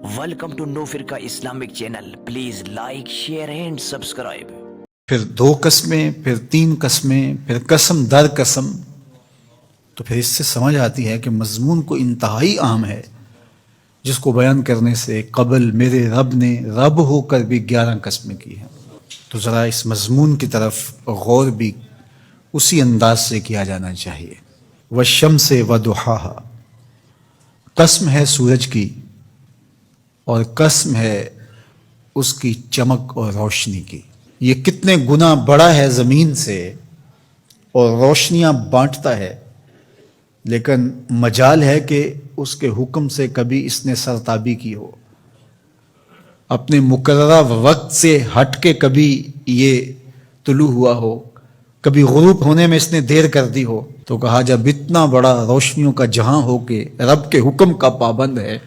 Welcome to No Firqa Islamic channel. Please like, share and subscribe. پھر 2 قسمیں، پھر 3 قسمیں، پھر قسم در قسم. تو پھر اس سے سمجھ آتی ہے کہ مضمون کو انتہائی اہم ہے، جس کو بیان کرنے سے قبل میرے رب نے رب ہو کر بھی 11 قسمیں کی ہیں. تو ذرا اس مضمون کی طرف غور بھی اسی انداز سے کیا جانا چاہیے. والشمس وضحاها، قسم ہے سورج کی اور قسم ہے اس کی چمک اور روشنی کی. یہ کتنے گنا بڑا ہے زمین سے اور روشنیاں بانٹتا ہے، لیکن مجال ہے کہ اس کے حکم سے کبھی اس نے سرتابی کی ہو، اپنے مقررہ وقت سے ہٹ کے کبھی یہ طلوع ہوا ہو، کبھی غروب ہونے میں اس نے دیر کر دی ہو. تو کہا جب اتنا بڑا روشنیوں کا جہاں ہو کے رب کے حکم کا پابند ہے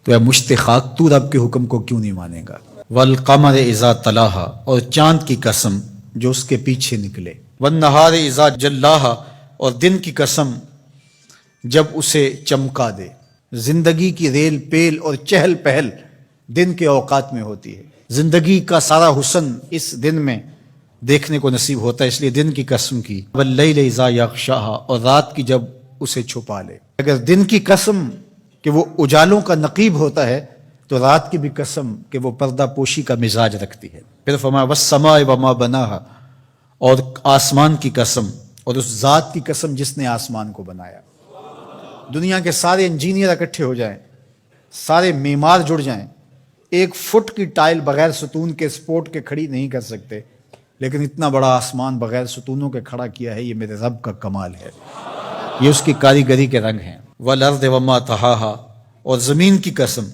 تو اے مشت خاک تو رب کے حکم کو کیوں نہیں مانے گا. والقمر اذا تلاہا، اور چاند کی قسم جو اس کے پیچھے نکلے. والنہار اذا جلاہا، اور دن کی قسم جب اسے چمکا دے. زندگی کی ریل پیل اور چہل پہل دن کے اوقات میں ہوتی ہے. زندگی کا سارا حسن اس دن میں دیکھنے کو نصیب ہوتا ہے، اس لیے دن کی قسم کی. واللیل اذا یغشاہا، اور رات کی جب اسے چھپا لے. اگر دن کی قسم کہ وہ اجالوں کا نقیب ہوتا ہے تو رات کی بھی قسم کہ وہ پردہ پوشی کا مزاج رکھتی ہے. پھر فرمایا والسماء وما بناہا، اور آسمان کی قسم اور اس ذات کی قسم جس نے آسمان کو بنایا. دنیا کے سارے انجینئر اکٹھے ہو جائیں، سارے معمار جڑ جائیں، 1 فٹ کی ٹائل بغیر ستون کے سپورٹ کے کھڑی نہیں کر سکتے، لیکن اتنا بڑا آسمان بغیر ستونوں کے کھڑا کیا ہے. یہ میرے رب کا کمال ہے، یہ اس کی کاریگری کے رنگ ہیں. والارض وما طحاہا، اور زمین کی قسم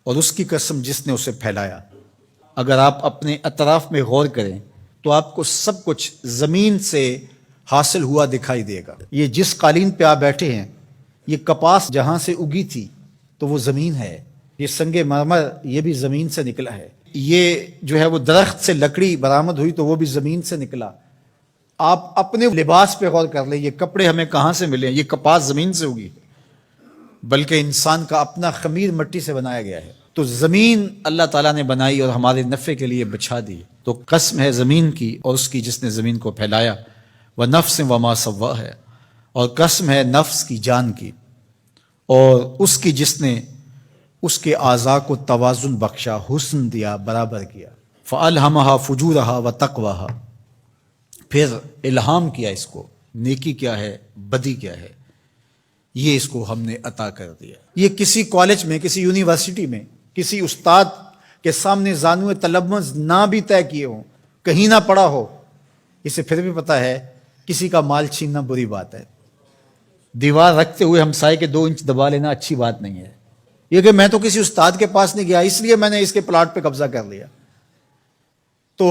اور اس کی قسم جس نے اسے پھیلایا. اگر آپ اپنے اطراف میں غور کریں تو آپ کو سب کچھ زمین سے حاصل ہوا دکھائی دے گا. یہ جس قالین پہ آپ بیٹھے ہیں، یہ کپاس جہاں سے اگی تھی تو وہ زمین ہے. یہ سنگ مرمر یہ بھی زمین سے نکلا ہے. یہ جو ہے وہ درخت سے لکڑی برآمد ہوئی تو وہ بھی زمین سے نکلا. آپ اپنے لباس پہ غور کر لیں، یہ کپڑے ہمیں کہاں سے ملے ہیں؟ یہ کپاس زمین سے اگی، بلکہ انسان کا اپنا خمیر مٹی سے بنایا گیا ہے. تو زمین اللہ تعالیٰ نے بنائی اور ہمارے نفع کے لیے بچھا دی. تو قسم ہے زمین کی اور اس کی جس نے زمین کو پھیلایا. وَنَفْسٍ وَمَا سَوَّاهَا، اور قسم ہے نفس کی، جان کی، اور اس کی جس نے اس کے اعضاء کو توازن بخشا، حسن دیا، برابر کیا. فَأَلْهَمَهَا فُجُورَهَا وَتَقْوَاهَا، پھر الہام کیا اس کو، نیکی کیا ہے، بدی کیا ہے، یہ اس کو ہم نے عطا کر دیا. یہ کسی کالج میں، کسی یونیورسٹی میں، کسی استاد کے سامنے زانو تلمذ نہ بھی طے کیے ہوں، کہیں نہ پڑا ہو، اسے پھر بھی پتا ہے کسی کا مال چھیننا بری بات ہے. دیوار رکھتے ہوئے ہمسائے کے 2 انچ دبا لینا اچھی بات نہیں ہے. یہ کہ میں تو کسی استاد کے پاس نہیں گیا اس لیے میں نے اس کے پلاٹ پہ قبضہ کر لیا، تو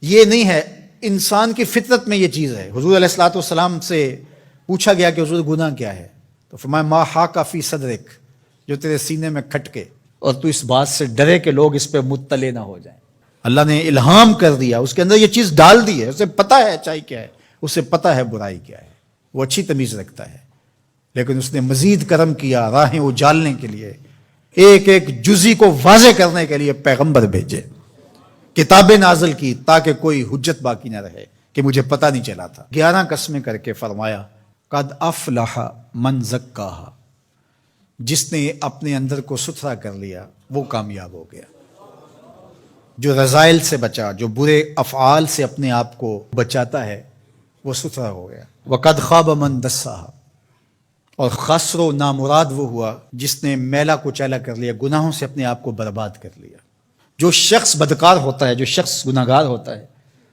یہ نہیں ہے. انسان کی فطرت میں یہ چیز ہے. حضور علیہ الصلوۃ والسلام سے پوچھا گیا کہ حضور گناہ کیا ہے، تو فرمایا ما حاک فی صدرک، جو تیرے سینے میں کھٹکے اور تو اس بات سے ڈرے کہ لوگ اس پہ مطلع نہ ہو جائیں. اللہ نے الہام کر دیا، اس کے اندر یہ چیز ڈال دی ہے. اسے پتہ ہے اچائی کیا ہے، اسے پتہ ہے برائی کیا ہے، وہ اچھی تمیز رکھتا ہے. لیکن اس نے مزید کرم کیا، راہیں اجالنے کے لیے، ایک ایک جزی کو واضح کرنے کے لیے پیغمبر بھیجے، کتابیں نازل کی تاکہ کوئی حجت باقی نہ رہے کہ مجھے پتہ نہیں چلا تھا. 11 قسمیں کر کے فرمایا قد افلح من زکاہا، جس نے اپنے اندر کو ستھرا کر لیا وہ کامیاب ہو گیا. جو رذائل سے بچا، جو برے افعال سے اپنے آپ کو بچاتا ہے وہ ستھرا ہو گیا. وقد خواب من دساہا، اور خسر و نامراد وہ ہوا جس نے میلا کچیلا کر لیا، گناہوں سے اپنے آپ کو برباد کر لیا. جو شخص بدکار ہوتا ہے، جو شخص گناہگار ہوتا ہے،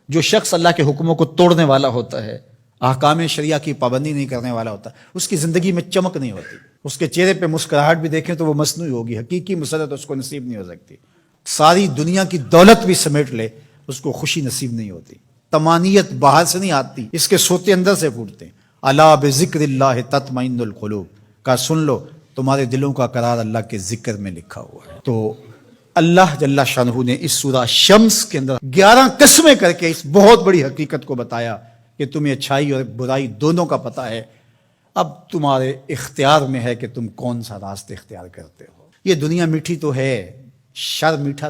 جو شخص اللہ کے حکموں کو توڑنے والا ہوتا ہے، احکام شریعہ کی پابندی نہیں کرنے والا ہوتا، اس کی زندگی میں چمک نہیں ہوتی. اس کے چہرے پہ مسکراہٹ بھی دیکھیں تو وہ مصنوعی ہوگی، حقیقی مسرت اس کو نصیب نہیں ہو سکتی. ساری دنیا کی دولت بھی سمیٹ لے اس کو خوشی نصیب نہیں ہوتی. طمانیت باہر سے نہیں آتی، اس کے سوتے اندر سے پھوٹتے ہیں. الا بذکر اللہ تطمئن القلوب، کا سن لو تمہارے دلوں کا قرار اللہ کے ذکر میں لکھا ہوا ہے. تو اللہ جل شانہ نے اس سورہ شمس کے اندر 11 قسمیں کر کے اس بہت بڑی حقیقت کو بتایا کہ تمہیں اچھائی اور برائی دونوں کا پتہ ہے. اب تمہارے اختیار میں ہے کہ تم کون سا راستہ اختیار کرتے ہو. یہ دنیا میٹھی تو ہے، شر میٹھا